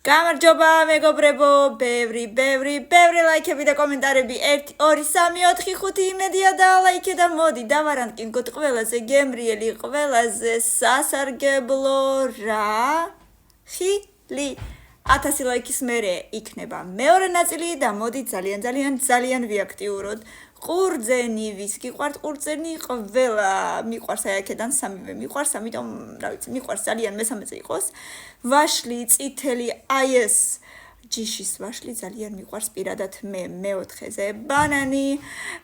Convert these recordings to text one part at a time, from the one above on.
გამარჯობა მეგობრებო, ბევრი ლაიქები და კომენტარები 1 2 3 4 5 იმედია და ლაიქე და მოდი დავარანკინგოთ ყველაზე გემრიელი, ყველაზე სასარგებლო რა ხილი 1000 ლაიქის მერე იქნება მეორე ნაწილი და მოდი ძალიან ვიაქტიუროთ ყურძენი ვის გიყვართ ყურძენი ყველა მიყვარს აი აქედან სამივე მიყვარს ამიტომ რა ვიცი მიყვარს ძალიან მესამეზე იყოს ვაშლი წითელი აი ეს ჯიშის ვაშლი ძალიან მიყვარს პირადად მე მეოთხეზე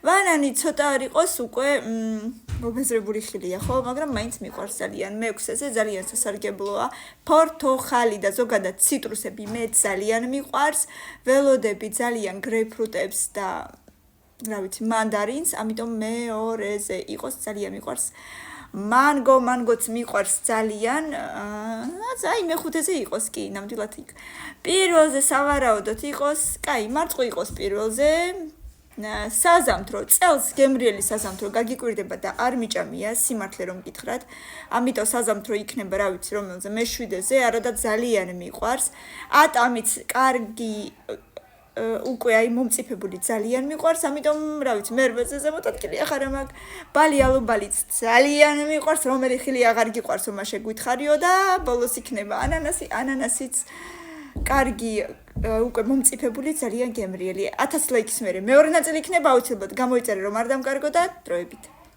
ბანანი ცოტა არ იყოს უკვე მობეზრებული ხილია ხო მაგრამ მაინც მიყვარს ძალიან მეექვსეზე ძალიან სასარგებლოა პორტოხალი და ზოგადად ციტრუსები მე ძალიან მიყვარს ველოდები ძალიან გრეიპფრუტებს და რა ვიცი მანდარინს ამიტომ მეორეზე იყოს ძალიან მიყვარს მანგოც მიყვარს ძალიან აი მეხუთეზე იყოს კი ნამდვილად იქ პირველზე სავარაუდოდ იყოს კაი მარწყო იყოს პირველზე საზამთრო წელს გემრიელი საზამთრო გაგიკვირდება და არ მიჭამია სიმართლე რომ გითხრათ ამიტომ საზამთრო იქნება რა ვიცი რომელზე მე7-ზე არადა ძალიან მიყვარს ატამიც კარგი უკვე აი მომწიფებული ძალიან მიყვარს ამიტომ რა ვიცი მე8-ზე ზემოთ ადგილი ახლა რა მაგ ბალი ალუბალიც ძალიან მიყვარს რომელი ხილი აღარ გიყვარსო მაშე გითხარიო და ბოლოს იქნება ანანასიც კარგი უკვე მომწიფებული ძალიან გემრიელი 1000 ლაიქის მერე მეორე ნაწილი იქნება აუცილებლად გამოიწერე რომ არ დამკარგო და დროებით